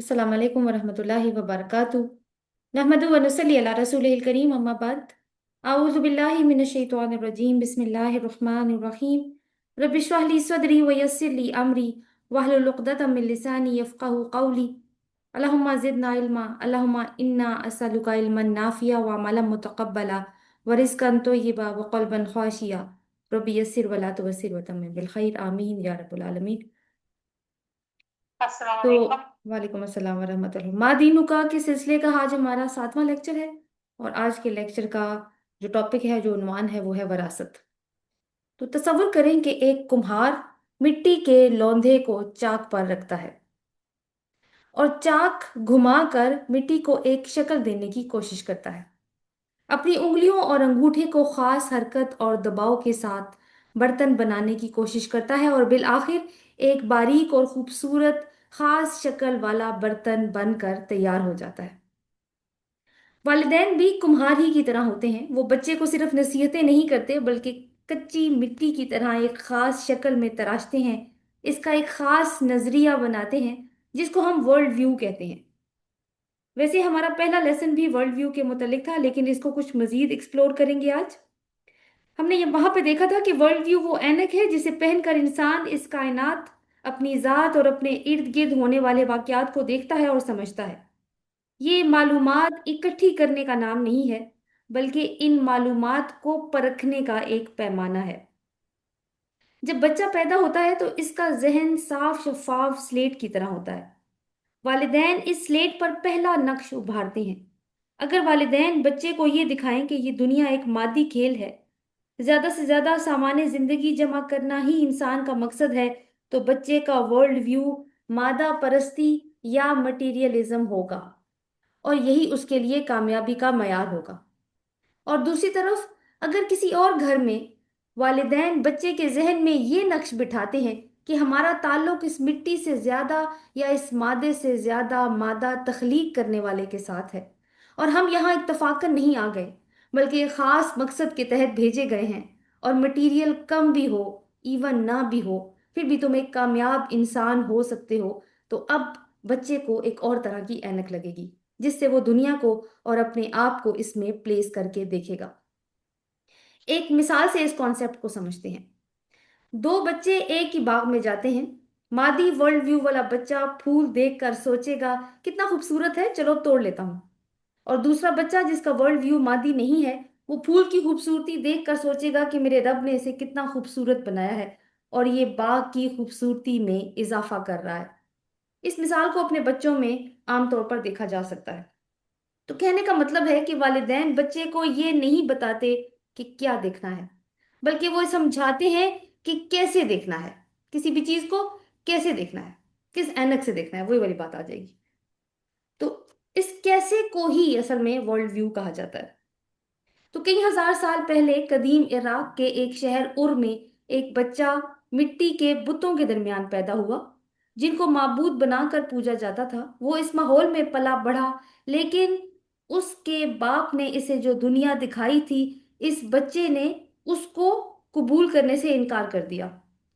अस्सलाम वालेकुम वरहमतुल्लाहि वबरकातुहू। नहमदु व नसल्ली अला रसूलिल करीम, अम्मा बाद। आऊज़ु बिल्लाहि मिनश शैतानिर रजीम, बिस्मिल्लाहिर रहमानिर रहीम। रब्बि इश्रह ली सदरी व यस्सिर ली अमरी वहलुल उक़दतम मिन लिसानी यफ़क़हू क़ौली। अल्लाहुम्मा ज़िदना इल्मा, अल्लाहुम्मा इन्ना असअलुका इल्मन नाफ़िआ व अमलन मुतक़ब्बला व रिज़्क़न तय्यिबा व क़ल्बन ख़ाशिआ। रब्बि यस्सिर व ला तुअस्सिर व तम्मिम बिल खैर, आमीन या रब्बल आलमीन। अस्सलाम तो वालेकुम। वालेकुम अस्सलाम वरहमतुल्लाह। माँ दीनुका के सिलसिले का आज हमारा 7वां लेक्चर है। और आज के लेक्चर का जो टॉपिक है, जो उन्वान है, वो है वरासत। तो तसव्वुर करें कि एक कुम्हार मिट्टी के लोंधे को चाक पर रखता है और चाक घुमाकर मिट्टी को एक शक्ल देने की कोशिश करता है। अपनी उंगलियों और अंगूठे को खास हरकत और दबाव के साथ बर्तन बनाने की कोशिश करता है और बिल आखिर एक बारीक और खूबसूरत खास शक्ल वाला बर्तन बनकर तैयार हो जाता है। वालिदैन भी कुम्हार ही की तरह होते हैं। वो बच्चे को सिर्फ नसीहतें नहीं करते, बल्कि कच्ची मिट्टी की तरह एक खास शक्ल में तराशते हैं, इसका एक खास नजरिया बनाते हैं, जिसको हम वर्ल्ड व्यू कहते हैं। वैसे हमारा पहला लेसन भी वर्ल्ड व्यू के मुतालिक था, लेकिन इसको कुछ मजीद एक्सप्लोर करेंगे आज। हमने ये वहां पे देखा था कि वर्ल्ड व्यू वो ऐनक है जिसे पहनकर इंसान इस कायनात, अपनी जात और अपने इर्द गिर्द होने वाले वाकयात को देखता है और समझता है। ये मालूमात इकट्ठी करने का नाम नहीं है, बल्कि इन मालूमात को परखने का एक पैमाना है। जब बच्चा पैदा होता है तो इसका जहन साफ शफाफ स्लेट की तरह होता है। वालिदैन इस स्लेट पर पहला नक्श उभारते हैं। अगर वालिदैन बच्चे को ये दिखाएं कि ये दुनिया एक मादी खेल है, ज्यादा से ज्यादा सामान्य जिंदगी जमा करना ही इंसान का मकसद है, तो बच्चे का वर्ल्ड व्यू मादा परस्ती या मटीरियलिज्म होगा, और यही उसके लिए कामयाबी का मयार होगा। और दूसरी तरफ, अगर किसी और घर में वालिदैन बच्चे के जहन में ये नक्श बिठाते हैं कि हमारा ताल्लुक इस मिट्टी से ज्यादा या इस मादे से ज्यादा मादा तख्लीक करने वाले के साथ है, और हम यहाँ इत्तफाकन नहीं आ गए, बल्कि एक खास मकसद के तहत भेजे गए हैं, और मटीरियल कम भी हो, इवन ना भी हो, फिर भी तुम एक कामयाब इंसान हो सकते हो, तो अब बच्चे को एक और तरह की ऐनक लगेगी, जिससे वो दुनिया को और अपने आप को इसमें प्लेस करके देखेगा। एक मिसाल से इस कॉन्सेप्ट को समझते हैं। दो बच्चे एक ही बाग में जाते हैं। मादी वर्ल्ड व्यू वाला बच्चा फूल देखकर सोचेगा, कितना खूबसूरत है, चलो तोड़ लेता हूँ। और दूसरा बच्चा जिसका वर्ल्ड व्यू मादी नहीं है, वो फूल की खूबसूरती देखकर सोचेगा कि मेरे रब ने इसे कितना खूबसूरत बनाया है, और ये बाग की खूबसूरती में इजाफा कर रहा है। इस मिसाल को अपने बच्चों में आमतौर पर देखा जा सकता है। तो कहने का मतलब है कि वालिदैन बच्चे को ये नहीं बताते कि क्या देखना है, बल्कि वो समझाते हैं कि कैसे देखना है। किसी भी चीज को कैसे देखना है, किस ऐनक से देखना है, वही वाली बात आ जाएगी। तो इस कैसे को ही असल में वर्ल्ड व्यू कहा जाता है। तो कई हजार साल पहले कदीम इराक के एक शहर उर में एक बच्चा मिट्टी के बुतों के दरमियान पैदा हुआ, जिनको माबूद बनाकर पूजा जाता था। वो इस माहौल में पला बढ़ा, लेकिन उसके बाप ने इसे जो दुनिया दिखाई थी, इस बच्चे ने उसको कबूल करने से इनकार कर दिया,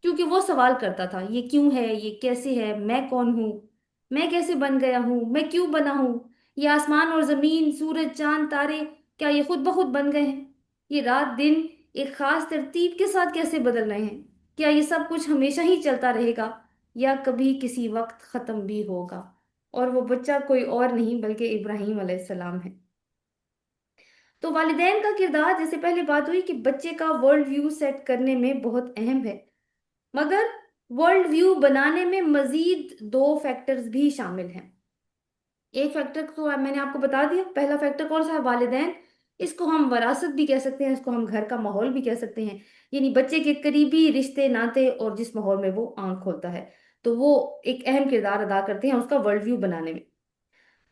क्योंकि वो सवाल करता था, ये क्यों है, ये कैसे है, मैं कौन हूँ, मैं कैसे बन गया हूँ, मैं क्यों बना हूँ, ये आसमान और जमीन, सूरज, चांद, तारे, क्या ये खुद ब खुद बन गए हैं? ये रात दिन एक खास तरतीब के साथ कैसे बदल रहे हैं? क्या ये सब कुछ हमेशा ही चलता रहेगा, या कभी किसी वक्त खत्म भी होगा? और वो बच्चा कोई और नहीं बल्कि इब्राहिम अलैहिस्सलाम है। तो वालिदैन का किरदार, जैसे पहले बात हुई, कि बच्चे का वर्ल्ड व्यू सेट करने में बहुत अहम है। मगर वर्ल्ड व्यू बनाने में मजीद दो फैक्टर्स भी शामिल हैं। एक फैक्टर तो मैंने आपको बता दिया। पहला फैक्टर कौन सा है? वालिदैन। इसको हम वरासत भी कह सकते हैं, इसको हम घर का माहौल भी कह सकते हैं, यानी बच्चे के करीबी रिश्ते नाते और जिस माहौल में वो आंख खोलता है, तो वो एक अहम किरदार अदा करते हैं उसका वर्ल्ड व्यू बनाने में।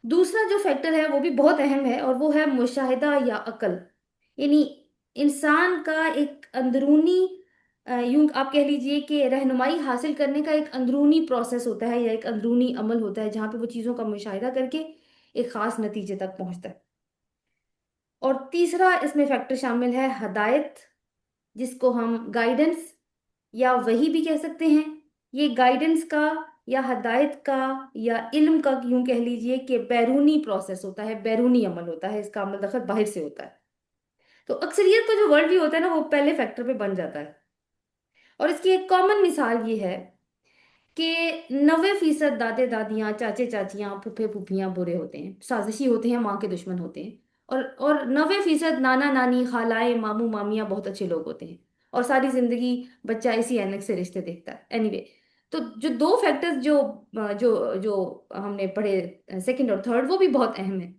दूसरा जो फैक्टर है वो भी बहुत अहम है, और वो है मुशाहिदा या अकल। यानी इंसान का एक अंदरूनी, यूं आप कह लीजिए कि रहनुमाई हासिल करने का एक अंदरूनी प्रोसेस होता है, या एक अंदरूनी अमल होता है, जहाँ पे वो चीज़ों का मुशाहिदा करके एक खास नतीजे तक पहुंचता है। और तीसरा इसमें फैक्टर शामिल है हदायत, जिसको हम गाइडेंस या वही भी कह सकते हैं। ये गाइडेंस का یا ہدایت کا یا علم کا یوں کہہ لیجئے کہ بیرونی پروسیس ہوتا ہے، بیرونی عمل ہوتا ہے، اس کا عمل دخل باہر سے ہوتا ہے، تو اکثریت کا جو ورلڈ ویو ہوتا ہے نا وہ پہلے فیکٹر پہ بن جاتا ہے۔ اور اس کی ایک کامن مثال یہ ہے کہ 90% دادے دادیاں، چاچے چاچیاں، پھپھے پھوپھیاں برے ہوتے ہیں، سازشی ہوتے ہیں، ماں کے دشمن ہوتے ہیں، اور 90% نانا نانی، خالائیں، ماموں مامیاں بہت اچھے لوگ ہوتے ہیں، اور ساری زندگی بچہ اسی اینک سے رشتے دیکھتا ہے۔ اینی وے، تو جو دو فیکٹرز جو جو ہم نے پڑھے، سیکنڈ اور تھرڈ، وہ بھی بہت اہم ہیں۔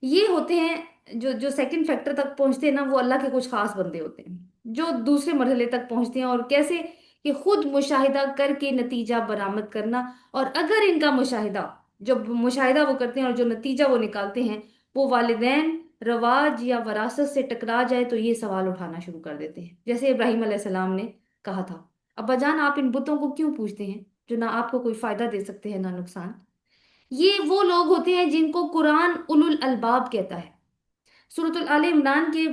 یہ ہوتے ہیں جو جو سیکنڈ فیکٹر تک پہنچتے ہیں نا، وہ اللہ کے کچھ خاص بندے ہوتے ہیں جو دوسرے مرحلے تک پہنچتے ہیں، اور کیسے کہ خود مشاہدہ کر کے نتیجہ برآمد کرنا، اور اگر ان کا مشاہدہ، جب مشاہدہ وہ کرتے ہیں اور جو نتیجہ وہ نکالتے ہیں وہ والدین، رواج یا وراثت سے ٹکرا جائے تو یہ سوال اٹھانا شروع کر دیتے ہیں، جیسے ابراہیم علیہ السلام نے کہا تھا، ابا جان آپ ان بتوں کو کیوں پوجتے ہیں جو نہ آپ کو کوئی فائدہ دے سکتے ہیں نہ نقصان؟ یہ وہ لوگ ہوتے ہیں جن کو قرآن اولو الالباب کہتا ہے۔ سورۃ العال عمران کے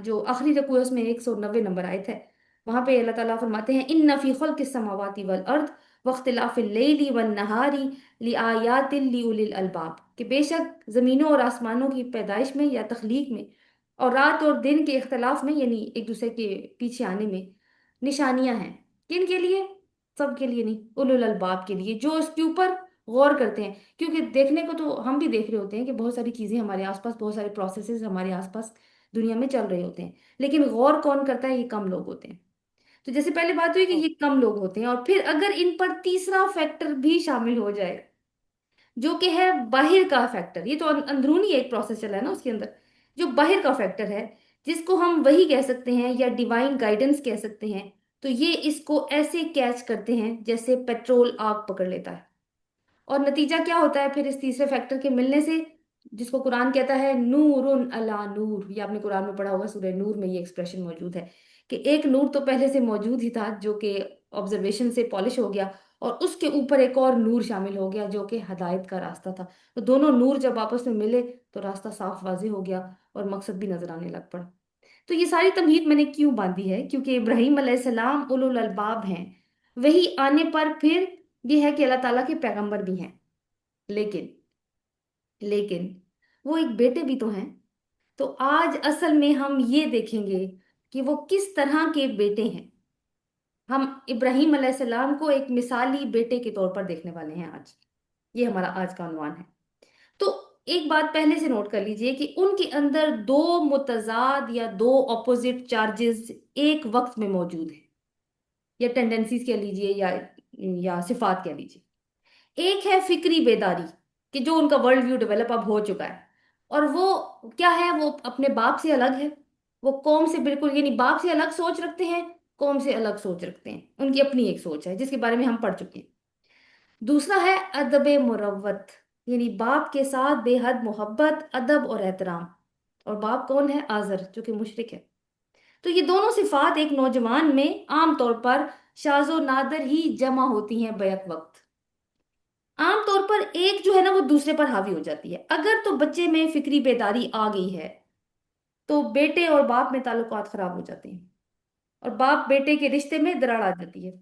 جو آخری رکوع ہے اس میں 190 نمبر آیت ہے، وہاں پہ اللہ تعالیٰ فرماتے ہیں ان فی خلق السماوات والارض واختلاف اللیل والنہار لآیات لأولی الالباب، کہ بے شک زمینوں اور آسمانوں کی پیدائش میں یا تخلیق میں اور رات اور دن کے اختلاف میں، یعنی ایک دوسرے کے پیچھے آنے میں نشانیاں ہیں۔ کن کے لیے؟ سب کے لیے نہیں، اولو الالباب کے لیے، جو اس کے اوپر غور کرتے ہیں، کیونکہ دیکھنے کو تو ہم بھی دیکھ رہے ہوتے ہیں کہ بہت ساری چیزیں ہمارے آس پاس، بہت سارے پروسیسز ہمارے آس پاس دنیا میں چل رہے ہوتے ہیں، لیکن غور کون کرتا ہے؟ یہ کم لوگ ہوتے ہیں۔ تو جیسے پہلے بات ہوئی کہ یہ کم لوگ ہوتے ہیں، اور پھر اگر ان پر تیسرا فیکٹر بھی شامل ہو جائے جو کہ ہے باہر کا فیکٹر، یہ تو اندرونی ایک پروسیس چلا ہے نا اس کے اندر، جو باہر کا فیکٹر ہے جس کو ہم وہی کہہ سکتے ہیں یا ڈیوائن گائیڈنس کہہ سکتے ہیں، تو یہ اس کو ایسے کیچ کرتے ہیں جیسے پیٹرول آگ پکڑ لیتا ہے۔ اور نتیجہ کیا ہوتا ہے پھر اس تیسرے فیکٹر کے ملنے سے، جس کو قرآن کہتا ہے نور علی نور، یہ آپ نے قرآن میں پڑھا ہوگا، سورہ نور میں یہ ایکسپریشن موجود ہے کہ ایک نور تو پہلے سے موجود ہی تھا جو کہ آبزرویشن سے پالش ہو گیا، اور اس کے اوپر ایک اور نور شامل ہو گیا جو کہ ہدایت کا راستہ تھا، تو دونوں نور جب آپس میں ملے تو راستہ صاف واضح ہو گیا اور مقصد بھی نظر آنے لگ پڑا۔ تو یہ ساری تمہید میں نے کیوں باندھی ہے؟ کیونکہ ابراہیم علیہ السلام اولو الالباب ہیں، وہی آنے پر پھر یہ ہے کہ اللہ تعالیٰ کے پیغمبر بھی ہیں، لیکن لیکن وہ ایک بیٹے بھی تو ہیں۔ تو آج اصل میں ہم یہ دیکھیں گے کہ وہ کس طرح کے بیٹے ہیں۔ ہم ابراہیم علیہ السلام کو ایک مثالی بیٹے کے طور پر دیکھنے والے ہیں آج، یہ ہمارا آج کا عنوان ہے۔ تو ایک بات پہلے سے نوٹ کر لیجئے کہ ان کے اندر دو متضاد یا دو اپوزٹ چارجز ایک وقت میں موجود ہیں، یا ٹینڈنسیز کہہ لیجئے یا صفات کہہ لیجئے۔ ایک ہے فکری بیداری، کہ جو ان کا ورلڈ ویو ڈیولپ اب ہو چکا ہے، اور وہ کیا ہے؟ وہ اپنے باپ سے الگ ہے، وہ قوم سے بالکل، یعنی باپ سے الگ سوچ رکھتے ہیں، قوم سے الگ سوچ رکھتے ہیں، ان کی اپنی ایک سوچ ہے جس کے بارے میں ہم پڑھ چکے ہیں۔ دوسرا ہے ادب مروت، یعنی باپ کے ساتھ بے حد محبت، ادب اور احترام، اور باپ کون ہے؟ آزر، جو کہ مشرک ہے۔ تو یہ دونوں صفات ایک نوجوان میں عام طور پر شاذ و نادر ہی جمع ہوتی ہیں بیک وقت، عام طور پر ایک جو ہے نا وہ دوسرے پر حاوی ہو جاتی ہے۔ اگر تو بچے میں فکری بیداری آ گئی ہے تو بیٹے اور باپ میں تعلقات خراب ہو جاتے ہیں، اور باپ بیٹے کے رشتے میں دراڑ آ جاتی ہے۔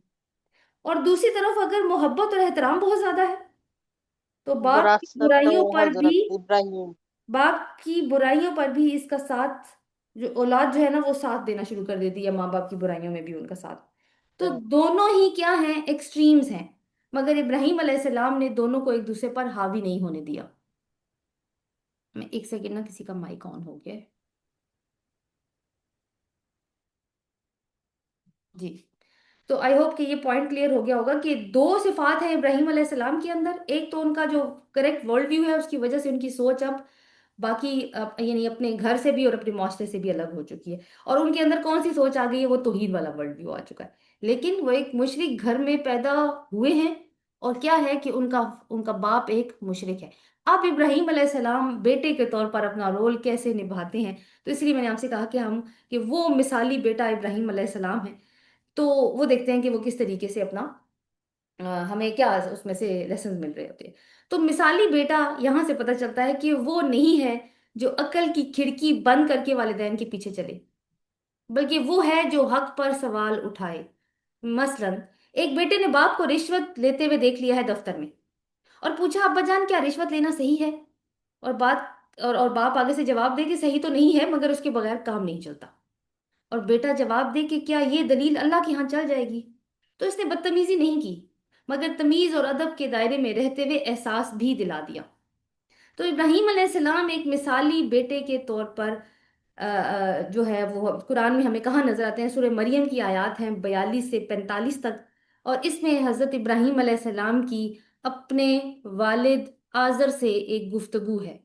اور دوسری طرف اگر محبت اور احترام بہت زیادہ ہے تو وراثت حضرت ابراہیم، باپ کی برائیوں پر بھی اس کا ساتھ، جو اولاد جو ہے نا وہ ساتھ دینا شروع کر دیتی ہے، ماں باپ کی برائیوں میں بھی ان کا ساتھ۔ تو دونوں ہی کیا ہیں؟ ایکسٹریمز ہیں، مگر ابراہیم علیہ السلام نے دونوں کو ایک دوسرے پر حاوی نہیں ہونے دیا۔ میں ایک سیکنڈ نا، کسی کا مائک آن ہو گیا ہے۔ جی، تو آئی ہوپ کہ یہ پوائنٹ کلیئر ہو گیا ہوگا کہ دو صفات ہیں ابراہیم علیہ السلام کے اندر، ایک تو ان کا جو کریکٹ ورلڈ ویو ہے اس کی وجہ سے ان کی سوچ اب باقی یعنی اپنے گھر سے بھی اور اپنے معاشرے سے بھی الگ ہو چکی ہے، اور ان کے اندر کون سی سوچ آ گئی ہے؟ وہ توحید والا ورلڈ ویو آ چکا ہے، لیکن وہ ایک مشرک گھر میں پیدا ہوئے ہیں، اور کیا ہے کہ ان کا باپ ایک مشرک ہے۔ اب ابراہیم علیہ السلام بیٹے کے طور پر اپنا رول کیسے نبھاتے ہیں؟ تو اس لیے میں نے آپ سے کہا کہ وہ مثالی بیٹا ابراہیم علیہ السلام ہے، تو وہ دیکھتے ہیں کہ وہ کس طریقے سے اپنا ہمیں کیا اس میں سے لیسنز مل رہے ہوتے ہیں۔ تو مثالی بیٹا یہاں سے پتہ چلتا ہے کہ وہ نہیں ہے جو عقل کی کھڑکی بند کر کے والدین کے پیچھے چلے، بلکہ وہ ہے جو حق پر سوال اٹھائے۔ مثلا एक बेटे ने बाप को रिश्वत लेते हुए देख लिया है दफ्तर में, और पूछा, अब्बा जान क्या रिश्वत लेना सही है? और बाप आगे से जवाब दे कि सही तो नहीं है, मगर उसके बगैर काम नहीं चलता। और बेटा जवाब दे कि क्या ये दलील अल्लाह के यहाँ चल जाएगी? तो इसने बदतमीजी नहीं की, मगर तमीज और अदब के दायरे में रहते हुए एहसास भी दिला दिया। तो इब्राहिम अलैहिस्सलाम एक मिसाली बेटे के तौर पर जो है वो कुरान में हमें कहाँ नजर आते हैं? सूरह मरियम की आयत हैं 42 से 45 तक। और इसमें हजरत इब्राहिम अलैहिस्सलाम की अपने वालिद आजर से एक गुफ्तगू है।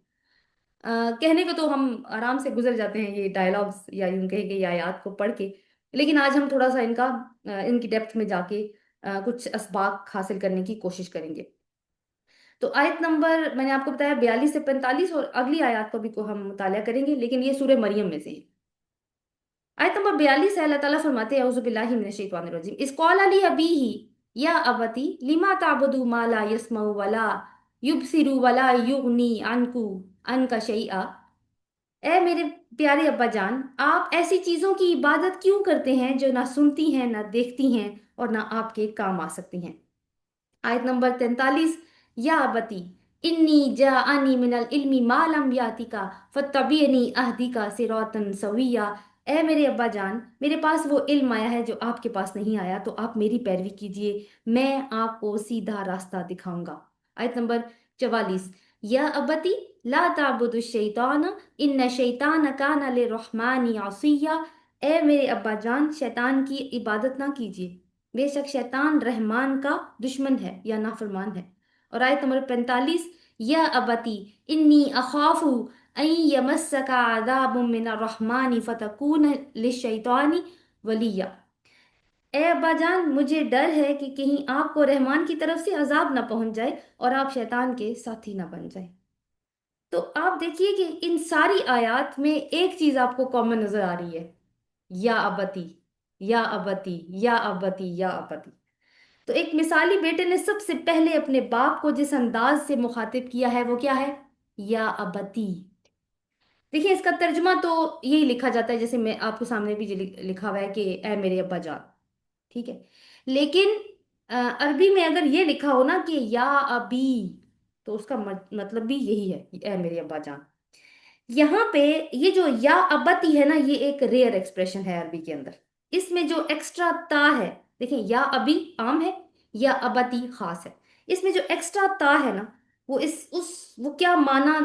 कहने को तो हम आराम से गुजर जाते हैं ये डायलॉग्स, या यूं कहे कि ये आयत को पढ़ के, लेकिन आज हम थोड़ा सा इनकी डेप्थ में जाके कुछ असबाक हासिल करने की कोशिश करेंगे। तो आयत नंबर मैंने आपको बताया 42 से 45, और अगली आयत को भी को हम मुताला करेंगे, लेकिन ये सूरह मरियम में से है। आयत नंबर 42 है, अल्लाह ताला फरमाते हैं, औज़ु बिल्लाहि मिनश शैतानिर रजीम, इस कौल अली अबीही या अबती लिमा ताबुदु मा ला यस्माउ वला युबसिरु वला युगनी अनकु अनका शैआ। ए मेरे प्यारे अब्बा जान, आप ऐसी चीजों की इबादत क्यों करते हैं जो ना सुनती हैं, ना देखती हैं, और ना आपके काम आ सकती हैं? आयत नंबर 43, या अबती इन्नी जाअनी मिनल इल्मी मा लम यातिका फत्तबिअनी अहदिका सिरातन सविया। ए मेरे अब्बा जान, मेरे पास वो इल्म आया है जो आपके पास नहीं आया, तो आप मेरी पैरवी कीजिए, मैं आपको सीधा रास्ता दिखाऊंगा। आयत नंबर 44, या अबती ला ताबुदु शैतान इन्न शैतान कान लिर्रहमानी असिया। ए मेरे अब्बा जान, शैतान की इबादत ना कीजिए, बेशक शैतान रहमान का दुश्मन है या नाफरमान है। और आयत नंबर 45, या अबती इन्नी अखाफु अन यमस्सका अज़ाबुम मिनर रहमानी फतकून लिशैतानी वलिया। ए अब्बा जान, मुझे डर है कि कहीं आपको रहमान की तरफ से अजाब ना पहुंच जाए और आप शैतान के साथी ना बन जाए। तो आप देखिए कि इन सारी आयत में एक चीज आपको कॉमन नजर आ रही है, या अबती, या अबती, या अबती, या अबती। तो एक मिसाली बेटे ने सबसे पहले अपने बाप को जिस अंदाज से मुखातिब किया है वो क्या है? या अबती। देखिए इसका तर्जुमा तो यही लिखा जाता है, जैसे मैं आपको सामने भी लिखा हुआ है कि ए मेरे अब्बा जान, ठीक है। लेकिन अरबी में अगर ये लिखा हो ना कि या अबी, तो उसका मतलब भी यही है, ए मेरे अब्बा जान। यहाँ पे ये जो या अबती है ना, ये एक रेयर एक्सप्रेशन है अरबी के अंदर। इसमें जो एक्स्ट्रा ता है, देखिए या अभी आम है, या अबती खास है। इसमें जो एक्स्ट्रा ता है ना, वो इस उस वो क्या माना,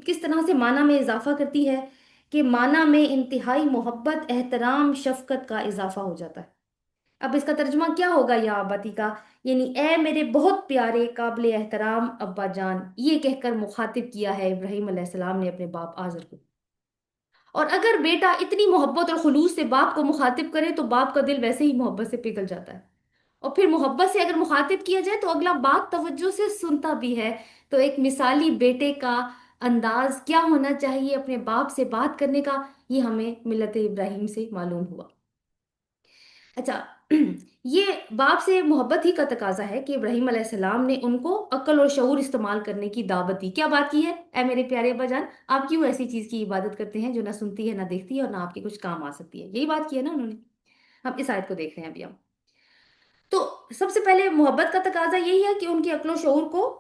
किस तरह से माना में इजाफा करती है, कि माना में इंतहाई मोहब्बत, एहतराम, शफकत का इजाफा हो जाता है। अब इसका तर्जुमा क्या होगा या अबाती का? यानी ए मेरे बहुत प्यारे काबिल एहतराम अब्बा जान, ये कहकर मुखातिब किया है इब्राहिम अलैहिस्सलाम ने अपने बाप आजर को। और अगर बेटा इतनी मोहब्बत और खुलूस से बाप को मुखातिब करे तो बाप का दिल वैसे ही मोहब्बत से पिघल जाता है। और फिर मोहब्बत से अगर मुखातिब किया जाए तो अगला बात तवज्जो से सुनता भी है। तो एक मिसाली बेटे का अंदाज क्या होना चाहिए अपने बाप से बात करने का, ये हमें मिल्लत इब्राहिम से मालूम हुआ। अच्छा, ये बाप से मोहब्बत ही का तकाजा है कि इब्राहिम अलैहिस्सलाम ने उनको अक्ल और शऊर इस्तेमाल करने की दावत दी। क्या बात की है? ऐ मेरे प्यारे अब्बा जान, आप क्यों ऐसी चीज की इबादत करते हैं जो ना सुनती है, ना देखती है, और ना आपके कुछ काम आ सकती है? यही बात की है ना उन्होंने। हम इस आयत को देख रहे हैं अभी हम। तो सबसे पहले मोहब्बत का तकाजा यही है कि उनकी अक्ल और शऊर को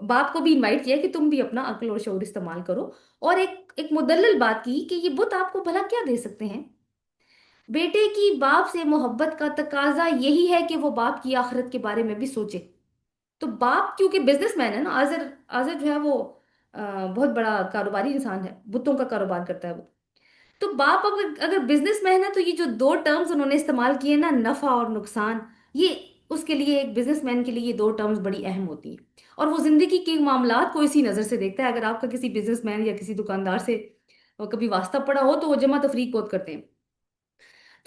बाप को भी इनवाइट किया कि तुम भी अपना अक्ल और शऊर इस्तेमाल करो। और एक एक मुदल्लल बात की कि ये बुत आपको भला क्या दे सकते हैं। बेटे की बाप से मोहब्बत का तकाजा यही है कि वो बाप की आखिरत के बारे में भी सोचे। तो बाप क्योंकि बिजनेसमैन है ना, आजर आजर जो है वो बहुत बड़ा कारोबारी इंसान है, बुतों का कारोबार करता है वो। तो बाप अगर अगर बिजनेसमैन है तो ये जो दो टर्म्स उन्होंने इस्तेमाल किए ना, नफा और नुकसान, ये उसके लिए, एक बिजनेसमैन के लिए ये दो टर्म्स बड़ी अहम होती हैं। और वो जिंदगी के मामलात को इसी नजर से देखता है। अगर आपका किसी बिजनेसमैन या किसी दुकानदार से कभी वास्ता पड़ा हो तो वो जमा तफरीक बहुत करते हैं।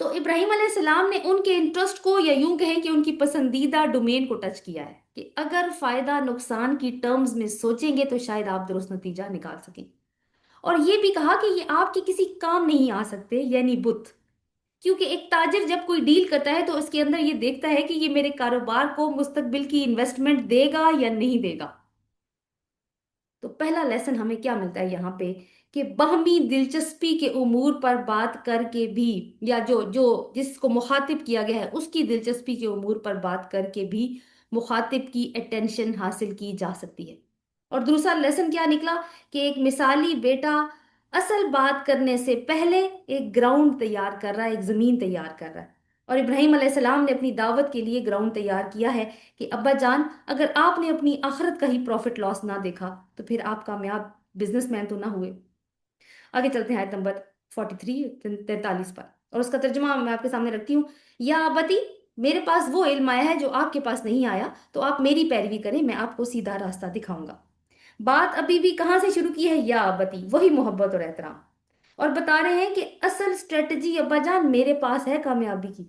तो इब्राहिम अलैहिस्सलाम ने उनके इंटरेस्ट को, या यूं कहें कि उनकी पसंदीदा डोमेन को टच किया है, कि अगर फायदा नुकसान की टर्म्स में सोचेंगे तो शायद आप दुरुस्त नतीजा निकाल सकें। और ये भी कहा कि ये आपके किसी काम नहीं आ सकते, यानी बुत। क्योंकि एक ताजिर जब कोई डील करता है तो उसके अंदर ये देखता है कि ये मेरे कारोबार को मुस्तकबिल की इन्वेस्टमेंट देगा या नहीं देगा। तो पहला लेसन हमें क्या मिलता है यहाँ पे, کہ باہمی دلچسپی کے امور پر بات کر کے بھی، یا جو جو جس کو مخاطب کیا گیا ہے اس کی دلچسپی کے امور پر بات کر کے بھی مخاطب کی اٹینشن حاصل کی جا سکتی ہے۔ اور دوسرا لیسن کیا نکلا کہ ایک مثالی بیٹا اصل بات کرنے سے پہلے ایک گراؤنڈ تیار کر رہا ہے، ایک زمین تیار کر رہا ہے۔ اور ابراہیم علیہ السلام نے اپنی دعوت کے لیے گراؤنڈ تیار کیا ہے کہ ابا جان، اگر آپ نے اپنی آخرت کا ہی پروفٹ لاس نہ دیکھا تو پھر آپ کامیاب بزنس مین تو نہ ہوئے۔ آگے چلتے ہیں آیت نمبر 43 پر، اور اس کا ترجمہ میں آپ کے سامنے رکھتی ہوں۔ یا ابتی، میرے پاس وہ علم آیا ہے جو آپ کے پاس نہیں آیا، تو آپ میری پیروی کریں، میں آپ کو سیدھا راستہ دکھاؤں گا۔ بات ابھی بھی کہاں سے شروع کی ہے؟ یا ابتی، وہی محبت اور احترام، اور بتا رہے ہیں کہ اصل اسٹریٹجی ابا جان میرے پاس ہے کامیابی کی،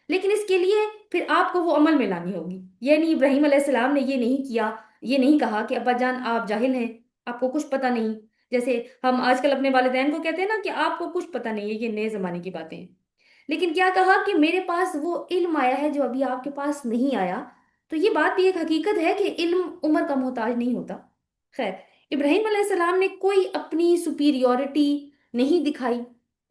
لیکن اس کے لیے پھر آپ کو وہ عمل میں لانی ہوگی۔ یعنی ابراہیم علیہ السلام نے یہ نہیں کیا، یہ نہیں کہا کہ ابا جان آپ جاہل ہیں، آپ کو کچھ پتہ نہیں، جیسے ہم آج کل اپنے والدین کو کہتے ہیں نا کہ آپ کو کچھ پتہ نہیں ہے، یہ نئے زمانے کی باتیں ہیں۔ لیکن کیا کہا کہ میرے پاس وہ علم آیا ہے جو ابھی آپ کے پاس نہیں آیا۔ تو یہ بات بھی ایک حقیقت ہے کہ علم عمر کا محتاج نہیں ہوتا۔ خیر، ابراہیم علیہ السلام نے کوئی اپنی سپیریورٹی نہیں دکھائی،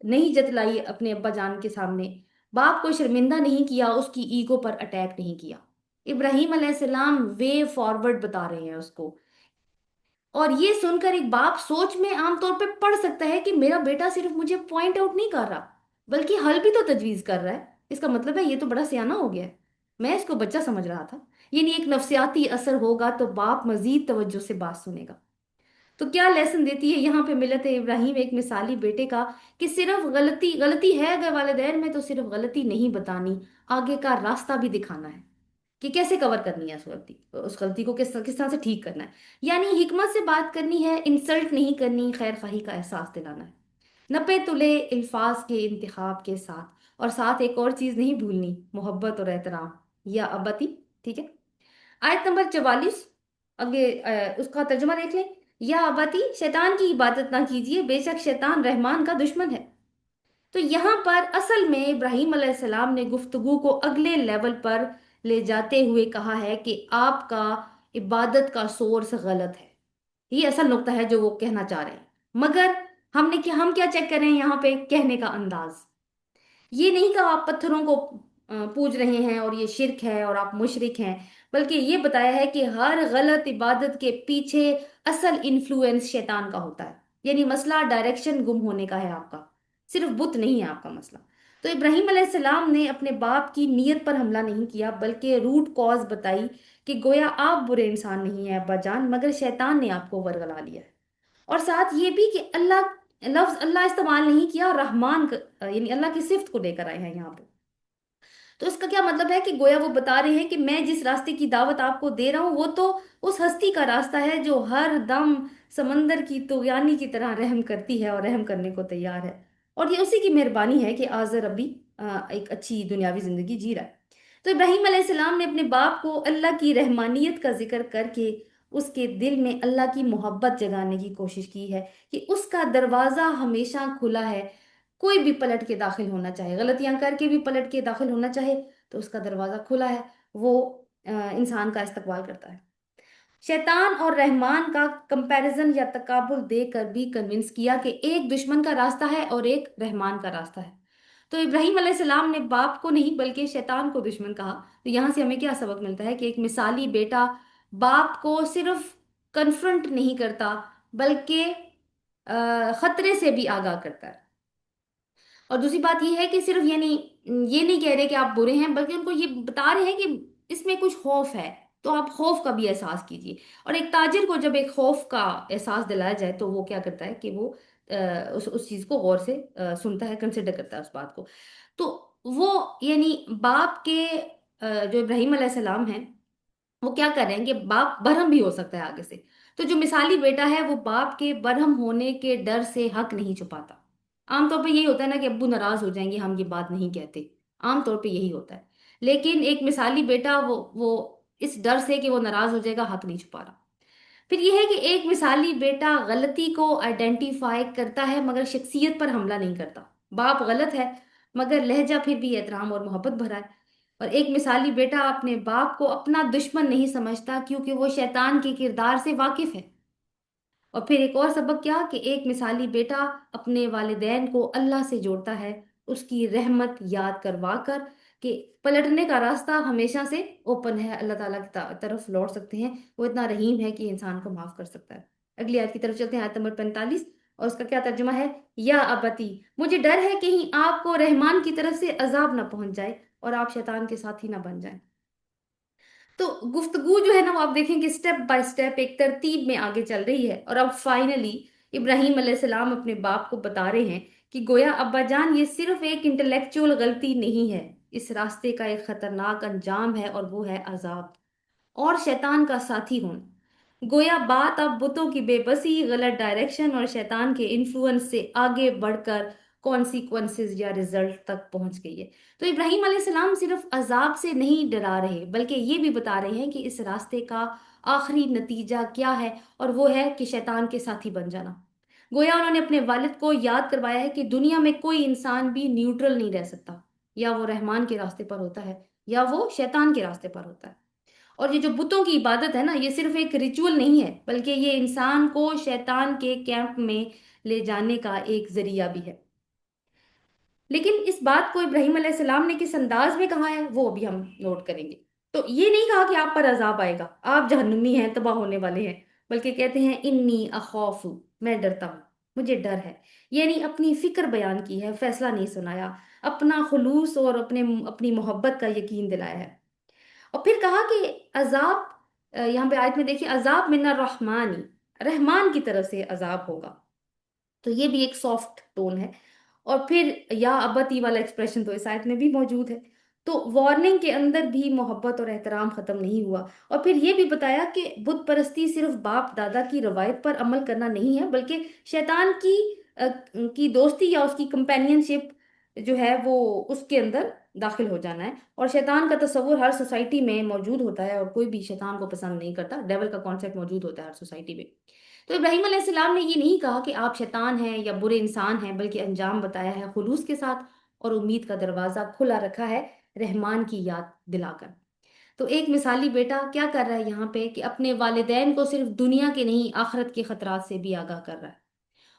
نہیں جتلائی اپنے ابا جان کے سامنے، باپ کو شرمندہ نہیں کیا، اس کی ایگو پر اٹیک نہیں کیا۔ ابراہیم علیہ السلام وے فارورڈ بتا رہے ہیں اس کو۔ اور یہ سن کر ایک باپ سوچ میں عام طور پہ پڑ سکتا ہے کہ میرا بیٹا صرف مجھے پوائنٹ آؤٹ نہیں کر رہا بلکہ حل بھی تو تجویز کر رہا ہے، اس کا مطلب ہے یہ تو بڑا سیانا ہو گیا ہے، میں اس کو بچہ سمجھ رہا تھا۔ یعنی ایک نفسیاتی اثر ہوگا تو باپ مزید توجہ سے بات سنے گا۔ تو کیا لیسن دیتی ہے یہاں پہ ملت ابراہیم ایک مثالی بیٹے کا، کہ صرف غلطی غلطی ہے اگر والدین میں تو صرف غلطی نہیں بتانی، آگے کا راستہ بھی دکھانا ہے کہ کیسے کور کرنی ہے اس غلطی کو کس طرح سے ٹھیک کرنا ہے۔ یعنی حکمت سے بات کرنی ہے، انسلٹ نہیں کرنی، خیر خواہی کا احساس دلانا ہے، نپے تلے الفاظ کے انتخاب کے ساتھ، اور ساتھ ایک اور چیز نہیں بھولنی، محبت اور احترام۔ یا ابتی، ٹھیک ہے۔ آیت نمبر 44، آگے اس کا ترجمہ دیکھ لیں۔ یا ابتی، شیطان کی عبادت نہ کیجیے، بے شک شیطان رحمان کا دشمن ہے۔ تو یہاں پر اصل میں ابراہیم علیہ السلام نے گفتگو کو اگلے لیول پر لے جاتے ہوئے کہا ہے کہ آپ کا عبادت کا سورس غلط ہے۔ یہ اصل نقطہ ہے جو وہ کہنا چاہ رہے ہیں، مگر ہم کیا چیک کر رہے ہیں یہاں پہ کہنے کا انداز۔ یہ نہیں کہ آپ پتھروں کو پوج رہے ہیں اور یہ شرک ہے اور آپ مشرک ہیں، بلکہ یہ بتایا ہے کہ ہر غلط عبادت کے پیچھے اصل انفلوئنس شیطان کا ہوتا ہے۔ یعنی مسئلہ ڈائریکشن گم ہونے کا ہے آپ کا، صرف بت نہیں ہے آپ کا مسئلہ۔ تو ابراہیم علیہ السلام نے اپنے باپ کی نیت پر حملہ نہیں کیا بلکہ روٹ کاز بتائی کہ گویا آپ برے انسان نہیں ہیں ابا جان، مگر شیطان نے آپ کو ورگلا لیا ہے۔ اور ساتھ یہ بھی کہ لفظ اللہ استعمال نہیں کیا، رحمان یعنی اللہ کی صفت کو لے کر آئے ہیں یہاں پہ۔ تو اس کا کیا مطلب ہے کہ گویا وہ بتا رہے ہیں کہ میں جس راستے کی دعوت آپ کو دے رہا ہوں وہ تو اس ہستی کا راستہ ہے جو ہر دم سمندر کی طغیانی کی طرح رحم کرتی ہے اور رحم کرنے کو تیار ہے، اور یہ اسی کی مہربانی ہے کہ آزر ابھی ایک اچھی دنیاوی زندگی جی رہا ہے۔ تو ابراہیم علیہ السلام نے اپنے باپ کو اللہ کی رحمانیت کا ذکر کر کے اس کے دل میں اللہ کی محبت جگانے کی کوشش کی ہے کہ اس کا دروازہ ہمیشہ کھلا ہے، کوئی بھی پلٹ کے داخل ہونا چاہے، غلطیاں کر کے بھی پلٹ کے داخل ہونا چاہے تو اس کا دروازہ کھلا ہے، وہ انسان کا استقبال کرتا ہے۔ شیطان اور رحمان کا کمپیرزن یا تقابل دے کر بھی کنونس کیا کہ ایک دشمن کا راستہ ہے اور ایک رحمان کا راستہ ہے۔ تو ابراہیم علیہ السلام نے باپ کو نہیں بلکہ شیطان کو دشمن کہا۔ تو یہاں سے ہمیں کیا سبق ملتا ہے کہ ایک مثالی بیٹا باپ کو صرف کنفرنٹ نہیں کرتا بلکہ خطرے سے بھی آگاہ کرتا ہے۔ اور دوسری بات یہ ہے کہ صرف یعنی یہ نہیں کہہ رہے کہ آپ برے ہیں بلکہ ان کو یہ بتا رہے ہیں کہ اس میں کچھ خوف ہے، تو آپ خوف کا بھی احساس کیجیے۔ اور ایک تاجر کو جب ایک خوف کا احساس دلایا جائے تو وہ کیا کرتا ہے کہ وہ اس چیز کو غور سے سنتا ہے، کنسیڈر کرتا ہے اس بات کو۔ تو وہ یعنی باپ کے جو ابراہیم علیہ السلام ہیں وہ کیا کر رہے ہیں کہ باپ برہم بھی ہو سکتا ہے آگے سے، تو جو مثالی بیٹا ہے وہ باپ کے برہم ہونے کے ڈر سے حق نہیں چھپاتا۔ عام طور پہ یہی ہوتا ہے نا کہ ابو ناراض ہو جائیں گے ہم یہ بات نہیں کہتے، عام طور پہ یہی ہوتا ہے۔ لیکن ایک مثالی بیٹا وہ اس ڈر سے کہ وہ ناراض ہو جائے گا حق نہیں چھپا رہا۔ پھر یہ ہے کہ ایک مثالی بیٹا غلطی کو آئیڈینٹیفائی کرتا ہے مگر شخصیت پر حملہ نہیں کرتا۔ باپ غلط ہے مگر لہجہ پھر بھی احترام اور محبت بھرا ہے۔ اور ایک مثالی بیٹا اپنے باپ کو اپنا دشمن نہیں سمجھتا کیونکہ وہ شیطان کے کردار سے واقف ہے۔ और फिर एक और सबक क्या कि एक मिसाली बेटा अपने वालिदैन को अल्लाह से जोड़ता है, उसकी रहमत याद करवा कर कि पलटने का रास्ता हमेशा से ओपन है, अल्लाह ताला की तरफ लौट सकते हैं। वो इतना रहीम है कि इंसान को माफ कर सकता है। अगली आयत की तरफ चलते हैं, आयत नंबर 45, और उसका क्या तर्जुमा है। या अबती, मुझे डर है कहीं आपको रहमान की तरफ से अजाब ना पहुंच जाए और आप शैतान के साथ ही ना बन जाएं। तो गुफ्तगू जो है ना वो आप देखें कि स्टेप बाय स्टेप एक तरतीब में आगे चल रही है, और अब फाइनली इब्राहिम अलैहिस्सलाम अपने बाप को बता रहे हैं कि गोया अब्बा जान, ये सिर्फ एक इंटेलेक्चुअल गलती नहीं है, इस रास्ते का एक खतरनाक अंजाम है और वो है अजाब और शैतान का साथी होना। गोया बात अब बुतों की बेबसी, गलत डायरेक्शन और शैतान के इन्फ्लुएंस से आगे बढ़कर कॉन्सिक्वेंसेस या रिजल्ट तक पहुंच गई है। तो इब्राहिम अलैहिस्सलाम सिर्फ अजाब से नहीं डरा रहे, बल्कि ये भी बता रहे हैं कि इस रास्ते का आखिरी नतीजा क्या है, और वो है कि शैतान के साथी बन जाना। गोया उन्होंने अपने वालिद को याद करवाया है कि दुनिया में कोई इंसान भी न्यूट्रल नहीं रह सकता, या वो रहमान के रास्ते पर होता है या वो शैतान के रास्ते पर होता है। और ये जो बुतों की इबादत है ना, ये सिर्फ एक रिचुअल नहीं है, बल्कि ये इंसान को शैतान के कैंप में ले जाने का एक जरिया भी है। लेकिन इस बात को इब्राहिम अलैहिस्सलाम ने किस अंदाज में कहा है वो भी हम नोट करेंगे। तो ये नहीं कहा कि आप पर अजाब आएगा, आप जहन्नुमी हैं, तबाह होने वाले हैं, बल्कि कहते हैं इन्नी अखौफु, मैं डरता हूँ, मुझे डर है। यानी अपनी फिक्र बयान की है, फैसला नहीं सुनाया, अपना खुलूस और अपनी मोहब्बत का यकीन दिलाया है। और फिर कहा कि अजाब, यहाँ पे आयत में देखिए, अजाब मिन्ना रहमानी, रहमान की तरफ से अजाब होगा। तो ये भी एक सॉफ्ट टोन है। और फिर या अबती वाला एक्सप्रेशन तो इस आयत में भी मौजूद है। तो वार्निंग के अंदर भी मोहब्बत और एहतराम खत्म नहीं हुआ। और फिर ये भी बताया कि बुत परस्ती सिर्फ बाप दादा की रवायत पर अमल करना नहीं है, बल्कि शैतान की दोस्ती या उसकी कंपेनियनशिप जो है वो उसके अंदर दाखिल हो जाना है। और शैतान का तस्वुर हर सोसाइटी में मौजूद होता है, और कोई भी शैतान को पसंद नहीं करता, डेविल का कॉन्सेप्ट मौजूद होता है हर सोसाइटी में। तो इब्राहिम अलैहिस्सलाम ने ये नहीं कहा कि आप शैतान हैं या बुरे इंसान हैं, बल्कि अंजाम बताया है खुलूस के साथ, और उम्मीद का दरवाजा खुला रखा है रहमान की याद दिलाकर। तो एक मिसाली बेटा क्या कर रहा है यहाँ पे कि अपने वालिदैन को सिर्फ दुनिया के नहीं, आखिरत के खतरात से भी आगाह कर रहा है।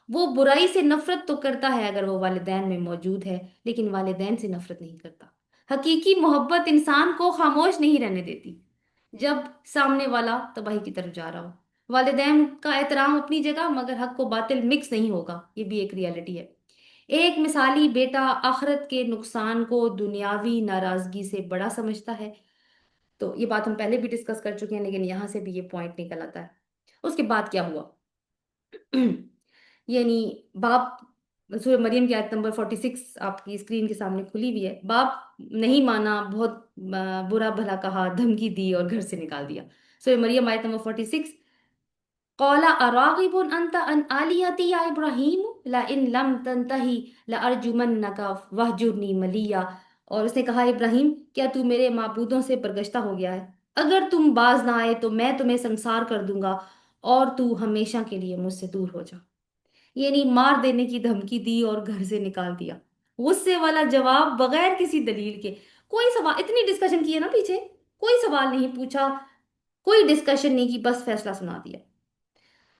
वो बुराई से नफरत तो करता है अगर वो वालिदैन में मौजूद है, लेकिन वालिदैन से नफरत नहीं करता। हकीकी मोहब्बत इंसान को खामोश नहीं रहने देती जब सामने वाला तबाही की तरफ जा रहा हो। वालिदैन का एहतराम अपनी जगह, मगर हक को बातिल मिक्स नहीं होगा, ये भी एक रियलिटी है। एक मिसाली बेटा आखिरत के नुकसान को दुनियावी नाराजगी से बड़ा समझता है। तो ये बात हम पहले भी डिस्कस कर चुके हैं, लेकिन यहाँ से भी ये पॉइंट निकल आता है। उसके बाद क्या हुआ। यानी बाप, सूरह मरियम की आयत नंबर 46 आपकी स्क्रीन के सामने खुली हुई है। बाप नहीं माना, बहुत बुरा भला कहा, धमकी दी और घर से निकाल दिया। सूरह मरियम आयत नंबर 46, कौला अरागिबुन अंत अन आलिहती या इब्राहिम ला इन लम तंतही ला अर्जुमन्नका वहजुरनी मलिया। और उसने कहा, इब्राहिम क्या तू मेरे माबूदों से बरगश्ता हो गया है? अगर तुम बाज ना आए तो मैं तुम्हें संसार कर दूंगा और तू हमेशा के लिए मुझसे दूर हो जा। यानी मार देने की धमकी दी और घर से निकाल दिया। गुस्से वाला जवाब बगैर किसी दलील के। कोई सवाल, इतनी डिस्कशन की है ना पीछे, कोई सवाल नहीं पूछा, कोई डिस्कशन नहीं की, बस फैसला सुना दिया।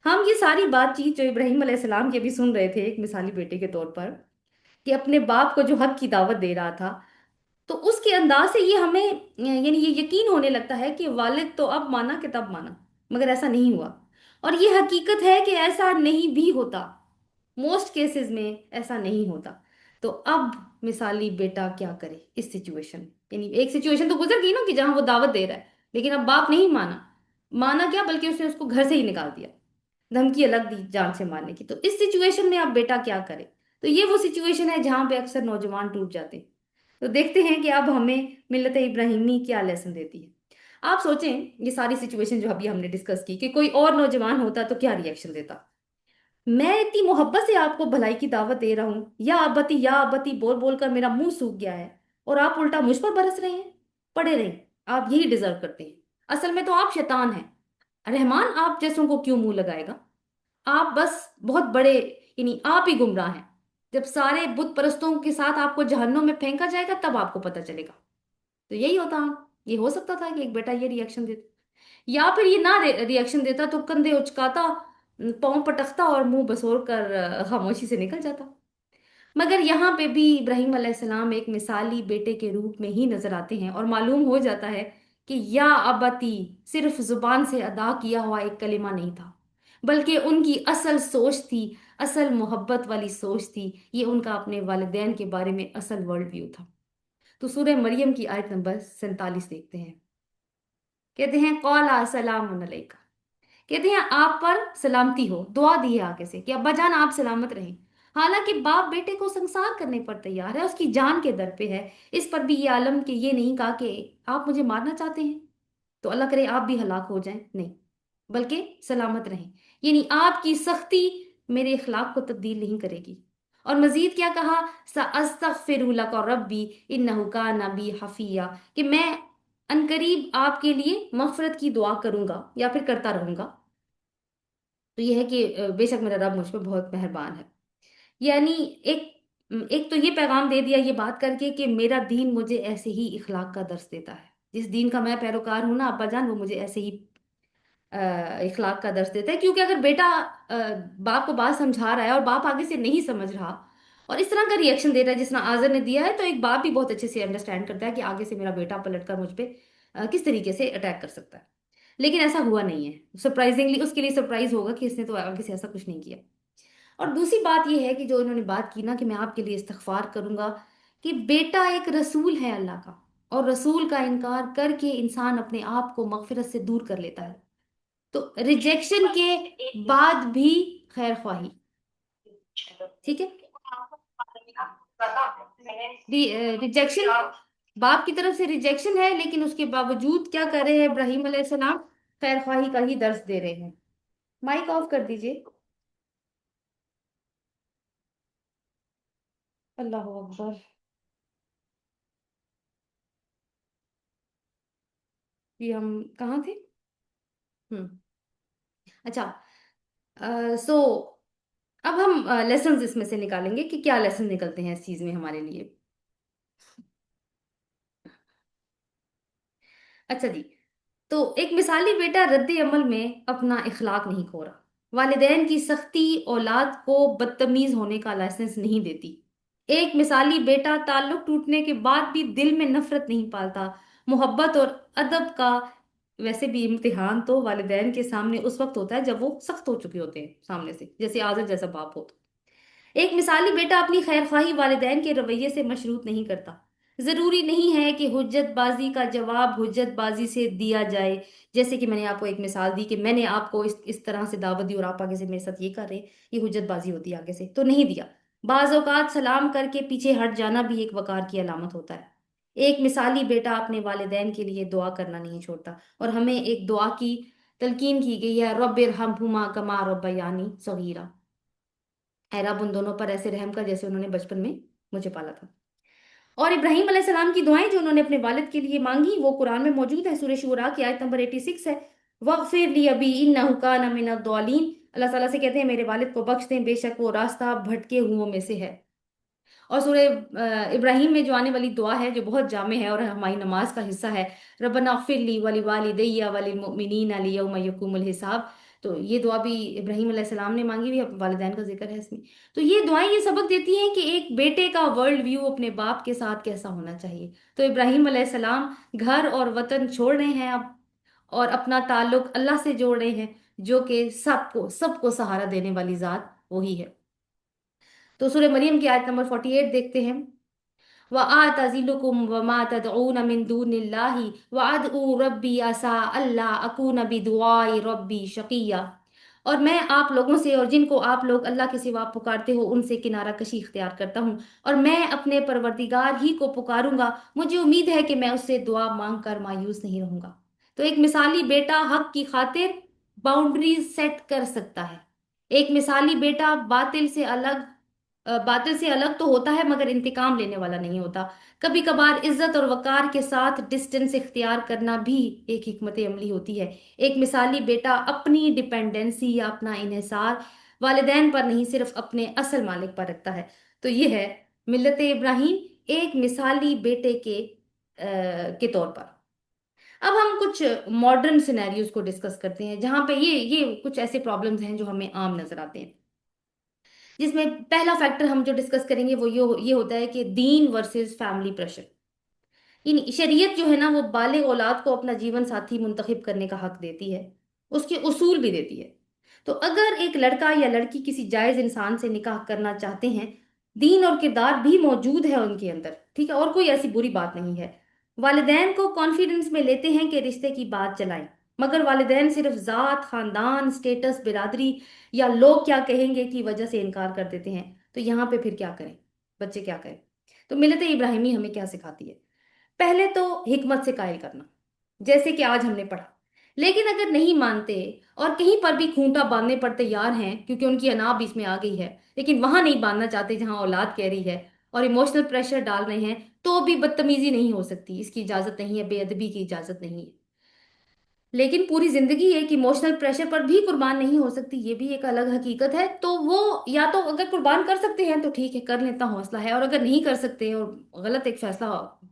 हम ये सारी बातचीत जो इब्राहिम अलैहिस्सलाम की अभी सुन रहे थे एक मिसाली बेटे के तौर पर, कि अपने बाप को जो हक की दावत दे रहा था, तो उसके अंदाज से ये हमें यानी ये यकीन होने लगता है कि वालिद तो अब माना कि तब माना, मगर ऐसा नहीं हुआ। और ये हकीकत है कि ऐसा नहीं भी होता, मोस्ट केसेस में ऐसा नहीं होता। तो अब मिसाली बेटा क्या करे इस सिचुएशन में। यानी एक सिचुएशन तो गुजर गई ना कि जहां वो दावत दे रहा है, लेकिन अब बाप नहीं माना। माना क्या, बल्कि उसने उसको घर से ही निकाल दिया, धमकी अलग दी जान से मारने की। तो इस सिचुएशन में अब बेटा क्या करे। तो ये वो सिचुएशन है जहां पे अक्सर नौजवान टूट जाते हैं। तो देखते हैं कि अब हमें मिल्लत इब्राहिमी क्या लेसन देती है। आप सोचें, ये सारी सिचुएशन जो अभी हमने डिस्कस की, कि कोई और नौजवान होता तो क्या रिएक्शन देता। मैं इतनी मोहब्बत से आपको भलाई की दावत दे रहा हूँ, या अबती बोल बोल कर मेरा मुंह सूख गया है, और आप उल्टा मुझ पर बरस रहे हैं। पड़े रहे, आप यही डिजर्व करते हैं। असल में तो आप शैतान हैं। रहमान आप जैसों को क्यों मुंह लगाएगा। आप बस बहुत बड़े, यानी आप ही गुमराह हैं। जब सारे बुत परस्तों के साथ आपको जहन्नुम में फेंका जाएगा तब आपको पता चलेगा। तो यही होता। ये हो सकता था कि एक बेटा ये रिएक्शन देता, या फिर ये ना रिएक्शन देता तो कंधे उचकाता, पाँव पटकता और मुंह बसोर कर खामोशी से निकल जाता। मगर यहाँ पे भी इब्राहिम अलैहिस्सलाम एक मिसाली बेटे के रूप में ही नजर आते हैं, और मालूम हो जाता है कि या अबती सिर्फ जुबान से अदा किया हुआ एक कलिमा नहीं था, बल्कि उनकी असल सोच थी, असल मोहब्बत वाली सोच थी। ये उनका अपने वालिदैन के बारे में असल वर्ल्ड व्यू था। तो सूरह मरियम की आयत नंबर 47 देखते हैं। कहते हैं कौला सलाम अलैका, कहते हैं आप पर सलामती हो, दुआ दी है आगे से कि अब्बा जान आप सलामत रहें। हालांकि बाप बेटे को संसार करने पर तैयार है, उसकी जान के दर पे है। इस पर भी ये आलम कि ये नहीं कहा कि आप मुझे मारना चाहते हैं तो अल्लाह करे आप भी हलाक हो जाएं, नहीं, बल्कि सलामत रहें। यानी आपकी सख्ती मेरे इखलाक को तब्दील नहीं करेगी। और मजीद क्या कहा, सअस्तगफिरु लक रब्बी इन्नहु काना बी हफिया, कि मैं अनकरीब आपके लिए मगफरत की दुआ करूंगा या फिर करता रहूंगा। तो ये है कि बेशक मेरा रब मुझ पर बहुत मेहरबान है। यानी एक एक तो ये पैगाम दे दिया ये बात करके कि मेरा दीन मुझे ऐसे ही इखलाक का दर्स देता है। जिस दीन का मैं पैरोकार हूं ना अब्बा जान, वो मुझे ऐसे ही इखलाक का दर्स देता है। क्योंकि अगर बेटा बाप को बात समझा रहा है और बाप आगे से नहीं समझ रहा और इस तरह का रिएक्शन दे रहा है जिस तरह आजर ने दिया है, तो एक बाप भी बहुत अच्छे से अंडरस्टैंड करता है कि आगे से मेरा बेटा पलट कर मुझ पे किस तरीके से अटैक कर सकता है। लेकिन ऐसा हुआ नहीं है। सरप्राइजिंगली उसके लिए सरप्राइज होगा कि इसने तो आगे से ऐसा कुछ नहीं किया। और दूसरी बात यह है कि जो इन्होंने बात की ना कि मैं आपके लिए इस्तगफार करूंगा, कि बेटा एक रसूल है अल्लाह का, और रसूल का इनकार करके इंसान अपने आप को मगफिरत से दूर कर लेता है। तो रिजेक्शन के बाद भी खैर ख्वाही, ठीक है। रिजेक्शन, बाप की तरफ से रिजेक्शन है, लेकिन उसके बावजूद क्या कर रहे हैं इब्राहिम अलैहिस्सलाम, खैर ख्वाही का ही दर्स दे रहे हैं। माइक ऑफ कर दीजिए। अल्लाह अकबर। ये हम कहाँ थे? हम्म। अच्छा। सो अब हम लेसन्स इसमें से निकालेंगे कि क्या लेसन निकलते हैं इस चीज में हमारे लिए। अच्छा जी। तो एक मिसाली बेटा रद्द अमल में अपना इखलाक नहीं खो रहा। वालिदैन की सख्ती औलाद को बदतमीज होने का लाइसेंस नहीं देती। एक मिसाली बेटा ताल्लुक टूटने के बाद भी दिल में नफरत नहीं पालता। मोहब्बत और अदब का वैसे भी इम्तिहान तो वालिदैन के सामने उस वक्त होता है जब वो सख्त हो चुके होते हैं सामने से, जैसे आदत जैसा बाप हो। एक मिसाली बेटा अपनी खैरख्वाही वालिदैन के रवैये से मशरूत नहीं करता। जरूरी नहीं है कि हुज्जतबाजी का जवाब हुज्जतबाजी से दिया जाए। जैसे कि मैंने आपको एक मिसाल दी कि मैंने आपको इस तरह से दावत दी और आप आगे से मेरे साथ ये कर रहे हैं, ये हुज्जतबाजी होती है, आगे से तो नहीं दिया। बाज औकात सलाम करके पीछे हट जाना भी एक वकार की अलामत होता है। एक मिसाली बेटा अपने वालिदैन के लिए दुआ करना नहीं छोड़ता। और हमें एक दुआ की तलकीन की गई है, रब्बिरहमहुमा कमा रब्बयानी सगीरा। ऐ रब उन दोनों पर ऐसे रहम कर जैसे उन्होंने बचपन में मुझे पाला था। और इब्राहिम अलैहिस्सलाम की दुआएं जो उन्होंने अपने वालिद के लिए मांगी वो कुरान में मौजूद है। सूरह शूरा की आयत नंबर 86 है। वग़फिर ली अबी इन्नहु काना मिनद्दालिन, अल्लाह ताला से कहते हैं मेरे वालिद को बख्श दें, बेशक वो रास्ता भटके हुओं में से है। और सूरह इब्राहिम में जो आने वाली दुआ है जो बहुत जामे है और हमारी नमाज का हिस्सा है, रब्बना अग़फिरली वली वालिदैया वलिल मुमिनीना लियौम यक़ूमुल हिसाब। तो ये दुआ भी इब्राहिम अलैहिस्सलाम ने मांगी हुई है, वालिदैन का जिक्र है इसमें। तो ये दुआएं ये सबक देती हैं कि एक बेटे का वर्ल्ड व्यू अपने बाप के साथ कैसा होना चाहिए। तो इब्राहिम अलैहिस्सलाम घर और वतन छोड़ रहे हैं अब, और अपना ताल्लुक अल्लाह से जोड़ रहे हैं, जो कि सबको सबको सहारा देने वाली जात वही है। तो सूरह मरियम की आयत नंबर 48 देखते हैं। व आतज़िलुकुम व मा तदऊन मिन दूनिल्लाहि व अदऊ रब्बी असा अल्ला अकून बिदुआई रब्बी शकिया। और मैं आप लोगों से और जिनको आप लोग अल्लाह के सिवा पुकारते हो उनसे किनारा कशी इख्तियार करता हूँ, और मैं अपने परवरदिगार ही को पुकारूंगा, मुझे उम्मीद है कि मैं उससे दुआ मांग कर मायूस नहीं रहूंगा। तो एक मिसाली बेटा हक की खातिर बाउंड्रीज सेट कर सकता है। एक मिसाली बेटा बातिल से अलग तो होता है मगर इंतकाम लेने वाला नहीं होता। कभी कभार इज्जत और वकार के साथ डिस्टेंस इख्तियार करना भी एक हिकमत अमली होती है। एक मिसाली बेटा अपनी डिपेंडेंसी या अपना इन्हिसार वालिदैन पर नहीं सिर्फ अपने असल मालिक पर रखता है। तो ये है मिल्लत इब्राहिम एक मिसाली बेटे के तौर पर। अब हम कुछ मॉडर्न सिनेरियोज को डिस्कस करते हैं जहां पे ये कुछ ऐसे प्रॉब्लम्स हैं जो हमें आम नजर आते हैं। जिसमें पहला फैक्टर हम जो डिस्कस करेंगे वो ये होता है कि दीन वर्सेस फैमिली प्रेशर। इन शरीयत जो है ना वो बालिग औलाद को अपना जीवन साथी मुंतखब करने का हक देती है, उसके उसूल भी देती है। तो अगर एक लड़का या लड़की किसी जायज इंसान से निकाह करना चाहते हैं, दीन और किरदार भी मौजूद है उनके अंदर, ठीक है, और कोई ऐसी बुरी बात नहीं है। वालिदैन को कॉन्फिडेंस में लेते हैं कि रिश्ते की बात चलाएं, मगर वालिदैन सिर्फ जात, खानदान, स्टेटस, बिरादरी या लोग क्या कहेंगे की वजह से इनकार कर देते हैं। तो यहाँ पे फिर क्या करें, बच्चे क्या करें? तो मिलत इब्राहिमी हमें क्या सिखाती है? पहले तो हिकमत से कायल करना, जैसे कि आज हमने पढ़ा। लेकिन अगर नहीं मानते और कहीं पर भी खूंटा बांधने पर तैयार हैं क्योंकि उनकी अनाप इसमें आ गई है, लेकिन वहां नहीं बांधना चाहते जहां औलाद कह रही है और इमोशनल प्रेशर डाल रहे हैं, तो भी बदतमीजी नहीं हो सकती, इसकी इजाजत नहीं है, बेअदबी की इजाजत नहीं है। लेकिन पूरी जिंदगी एक इमोशनल प्रेशर पर भी कुर्बान नहीं हो सकती, ये भी एक अलग हकीकत है। तो वो या तो अगर कुर्बान कर सकते हैं तो ठीक है, कर लेता हौसला है, और अगर नहीं कर सकते और गलत एक फैसला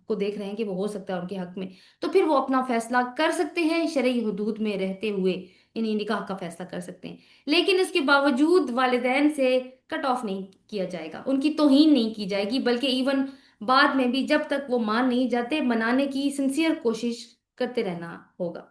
को देख रहे हैं कि वो हो सकता है उनके हक में, तो फिर वो अपना फैसला कर सकते हैं, शरई हुदूद में रहते हुए इन्हीं निकाह का फैसला कर सकते हैं। लेकिन इसके बावजूद वालिदैन से कट ऑफ नहीं किया जाएगा, उनकी तौहीन नहीं की जाएगी, बल्कि इवन बाद में भी जब तक वो मान नहीं जाते मनाने की सिंसियर कोशिश करते रहना होगा।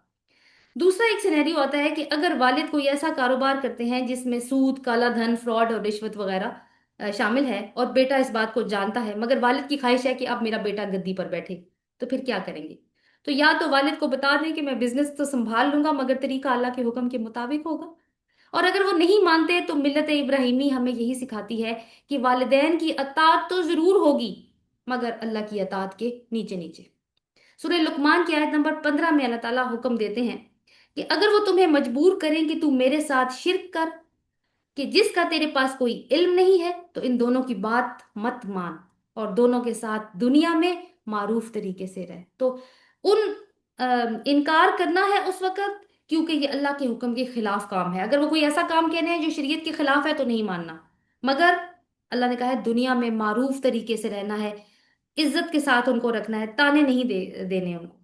दूसरा एक सिनेरियो आता है कि अगर वालिद कोई ऐसा कारोबार करते हैं जिसमें सूद, काला धन, फ्रॉड और रिश्वत वगैरह शामिल है, और बेटा इस बात को जानता है, मगर वालिद की ख्वाहिश है कि अब मेरा बेटा गद्दी पर बैठे, तो फिर क्या करेंगे? तो या तो वालिद को बता दें कि मैं बिजनेस तो संभाल लूंगा मगर तरीका अल्लाह के हुक्म के मुताबिक होगा। और अगर वो नहीं मानते तो मिल्लत इब्राहिमी हमें यही सिखाती है कि वालिदैन की अताअत तो जरूर होगी, मगर अल्लाह की अताअत के नीचे नीचे। सूरह लुकमान की आयत नंबर 15 में अल्लाह ताला हुक्म देते हैं कि अगर वो तुम्हें मजबूर करें कि तू मेरे साथ शिरक कर, कि जिसका तेरे पास कोई इल्म नहीं है, तो इन दोनों की बात मत मान और दोनों के साथ दुनिया में मारूफ तरीके से रह। तो उन इनकार करना है उस वक्त क्योंकि ये अल्लाह के हुक्म के खिलाफ काम है। अगर वो कोई ऐसा काम कहने हैं जो शरीयत के खिलाफ है तो नहीं मानना, मगर अल्लाह ने कहा है दुनिया में मारूफ तरीके से रहना है, इज्जत के साथ उनको रखना है, ताने नहीं देने उनको।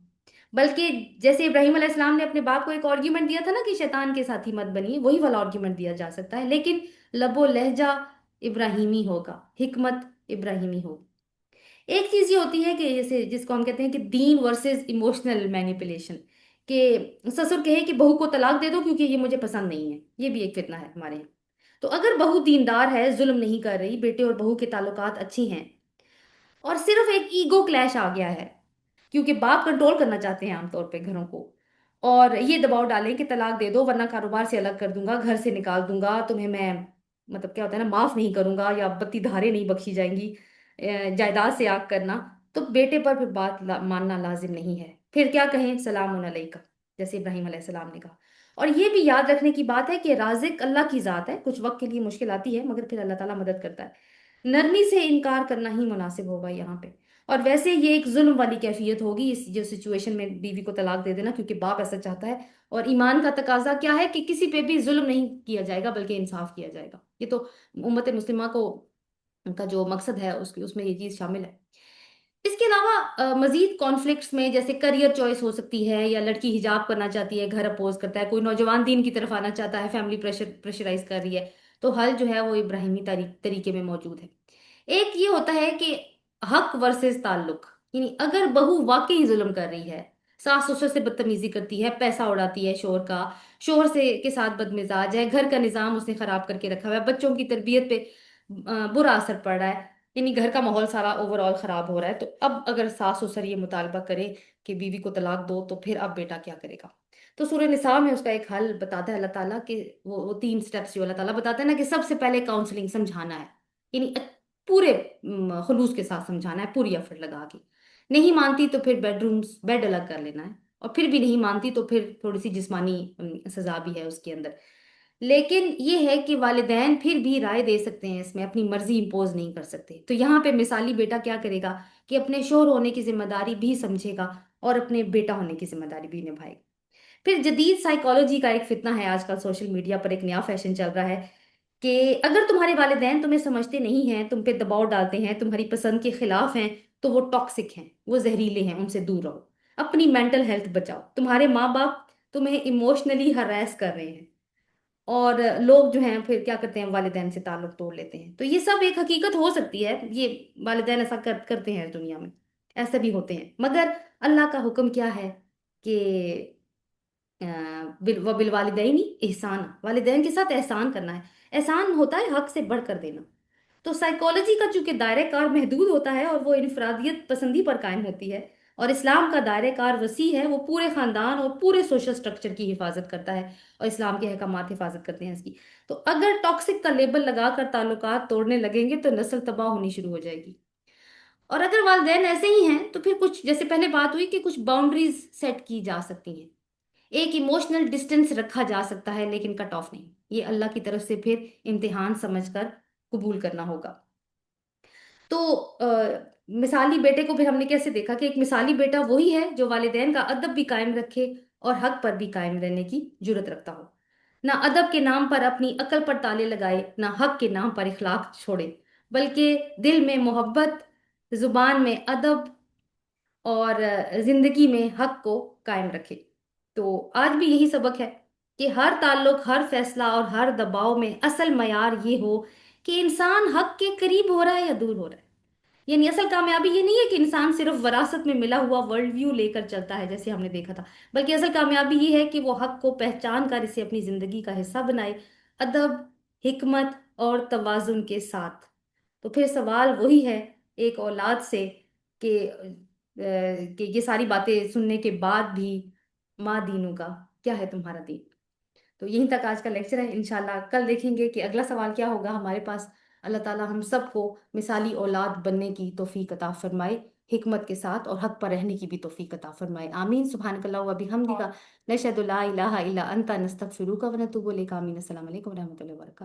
बल्कि जैसे इब्राहिम अलैहिस्सलाम ने अपने बाप को एक आर्ग्यूमेंट दिया था ना कि शैतान के साथी मत बनिए, वही वाला आर्ग्यूमेंट दिया जा सकता है, लेकिन लबो लहजा इब्राहिमी होगा, हिकमत इब्राहिमी होगी। एक चीज ये होती है कि जैसे जिसको हम कहते हैं कि दीन वर्सेस इमोशनल मैनिपुलेशन, कि ससुर कहे कि बहू को तलाक दे दो क्योंकि ये मुझे पसंद नहीं है, ये भी एक फितना है हमारे यहाँ। तो अगर बहू दीनदार है, जुल्म नहीं कर रही, बेटे और बहू के ताल्लुकात अच्छी हैं, और सिर्फ एक ईगो क्लैश आ गया है क्योंकि बाप कंट्रोल करना चाहते हैं आमतौर पे घरों को, और ये दबाव डालें कि तलाक दे दो वरना कारोबार से अलग कर दूंगा, घर से निकाल दूंगा तुम्हें मैं, मतलब क्या होता है ना, माफ नहीं करूंगा या बत्ती धारें नहीं बख्शी जाएंगी, जायदाद से आग करना, तो बेटे पर फिर बात मानना लाजिम नहीं है। फिर क्या कहें, सलाम अलैका, जैसे इब्राहिम अलैहिस्सलाम ने कहा। और ये भी याद रखने की बात है कि राजिक अल्लाह की जात है, कुछ वक्त के लिए मुश्किल आती है मगर फिर अल्लाह ताला मदद करता है। नरमी से इनकार करना ही मुनासिब होगा यहाँ पे। और वैसे ये एक जुल्म वाली कैफियत होगी इस जो सिचुएशन में बीवी को तलाक दे देना, क्योंकि बाप ऐसा चाहता है। और ईमान का तकाजा क्या है कि किसी पे भी जुल्म नहीं किया जाएगा बल्कि इंसाफ किया जाएगा। ये तो उम्मत मुस्लिमा को उनका जो मकसद है उसकी उसमें ये चीज शामिल है। इसके अलावा मजीद कॉन्फ्लिक्ट्स में जैसे करियर चॉइस हो सकती है, या लड़की हिजाब करना चाहती है, घर अपोज करता है, कोई नौजवान दीन की तरफ आना चाहता है, फैमिली प्रेशराइज कर रही है, तो हल जो है वो इब्राहिमी तरीके में मौजूद है। एक ये होता है कि हक वर्सेस ताल्लुक, यानी अगर बहू वाकई जुल्म कर रही है, सास ससुर से बदतमीजी करती है, पैसा उड़ाती है शोहर का, शोहर से के साथ बदमिजाज है, घर का निजाम उसने खराब करके रखा हुआ है, बच्चों की तरबियत पे बुरा असर पड़ रहा है, यानी घर का माहौल सारा ओवरऑल खराब हो रहा है, तो अब अगर सास ससुर ये मुतालबा करे कि बीवी को तलाक दो, तो फिर अब बेटा क्या करेगा? तो सूरह निसा में उसका एक हल बताता है अल्लाह ताला कि वो 3 स्टेप्स जो अल्लाह ताला बताता है ना, कि सबसे पहले काउंसलिंग, समझाना है, यानी पूरे खुलूस के साथ समझाना है, पूरी एफर्ट लगा के। नहीं मानती तो फिर बेड अलग कर लेना है, और फिर भी नहीं मानती तो फिर थोड़ी सी जिस्मानी सजा भी है उसके अंदर। लेकिन ये है कि वालिदैन फिर भी राय दे सकते हैं, इसमें अपनी मर्जी इंपोज नहीं कर सकते। तो यहाँ पे मिसाली बेटा क्या करेगा कि अपने शोहर होने की जिम्मेदारी भी समझेगा और अपने बेटा होने की जिम्मेदारी भी निभाएगा। फिर जदीद साइकोलॉजी का एक फितना है आजकल, सोशल मीडिया पर एक नया फैशन चल रहा है कि अगर तुम्हारे वालिदैन तुम्हें समझते नहीं हैं, तुम पे दबाव डालते हैं, तुम्हारी पसंद के खिलाफ हैं, तो वो टॉक्सिक हैं, वो जहरीले हैं, उनसे दूर रहो। اپنی مینٹل ہیلتھ بچاؤ. تمہارے ماں باپ تمہیں ایموشنلی ہراس کر رہے ہیں، اور لوگ جو ہیں پھر کیا کرتے ہیں، والدین سے تعلق توڑ لیتے ہیں. تو یہ سب ایک حقیقت ہو سکتی ہے، یہ والدین ایسا کرتے ہیں اس دنیا میں، ایسے بھی ہوتے ہیں. مگر اللہ کا حکم کیا ہے کہ بالوالدین احسان، والدین کے ساتھ احسان کرنا ہے. احسان ہوتا ہے حق سے بڑھ کر دینا. تو سائیکالوجی کا چونکہ دائرہ کار محدود ہوتا ہے اور وہ انفرادیت پسندی پر قائم ہوتی ہے، اور اسلام کا دائرہ کار وسیع ہے، وہ پورے خاندان اور پورے سوشل سٹرکچر کی حفاظت کرتا ہے، اور اسلام کے احکامات حفاظت کرتے ہیں اس کی. تو اگر ٹاکسک کا لیبل لگا کر تعلقات توڑنے لگیں گے تو نسل تباہ ہونی شروع ہو جائے گی. اور اگر والدین ایسے ہی ہیں تو پھر کچھ، جیسے پہلے بات ہوئی کہ کچھ باؤنڈریز سیٹ کی جا سکتی ہیں. ایک ایموشنل ڈسٹینس رکھا جا سکتا ہے لیکن کٹ آف نہیں. یہ اللہ کی طرف سے پھر امتحان سمجھ کر قبول کرنا ہوگا. تو مثالی بیٹے کو پھر ہم نے کیسے دیکھا کہ ایک مثالی بیٹا وہی ہے جو والدین کا ادب بھی قائم رکھے اور حق پر بھی قائم رہنے کی جرت رکھتا ہو. نہ ادب کے نام پر اپنی عقل پر تالے لگائے، نہ حق کے نام پر اخلاق چھوڑے، بلکہ دل میں محبت، زبان میں ادب، اور زندگی میں حق کو قائم رکھے. تو آج بھی یہی سبق ہے کہ ہر تعلق، ہر فیصلہ اور ہر دباؤ میں اصل معیار یہ ہو کہ انسان حق کے قریب ہو رہا ہے یا دور ہو رہا ہے. یعنی اصل کامیابی یہ نہیں ہے کہ انسان صرف وراثت میں ملا ہوا ورلڈ ویو لے کر چلتا ہے جیسے ہم نے دیکھا تھا، بلکہ اصل کامیابی یہ ہے کہ وہ حق کو پہچان کر اسے اپنی زندگی کا حصہ بنائے، ادب، حکمت اور توازن کے ساتھ. تو پھر سوال وہی ہے ایک اولاد سے کہ کہ یہ ساری باتیں سننے کے بعد بھی ماں دینوں کا کیا ہے تمہارا دین. تو یہیں تک آج کا لیکچر ہے. انشاءاللہ کل دیکھیں گے کہ اگلا سوال کیا ہوگا ہمارے پاس. اللہ تعالیٰ ہم سب کو مثالی اولاد بننے کی توفیق عطا فرمائے، حکمت کے ساتھ، اور حق پر رہنے کی بھی توفیق عطا فرمائے. آمین. سبحانک اللہ و بحمدک، نشہد لا الہ الا انت، نستغفرک و نتوب الیک. آمین. السلام علیکم و رحمۃ اللہ وبرکاتہ.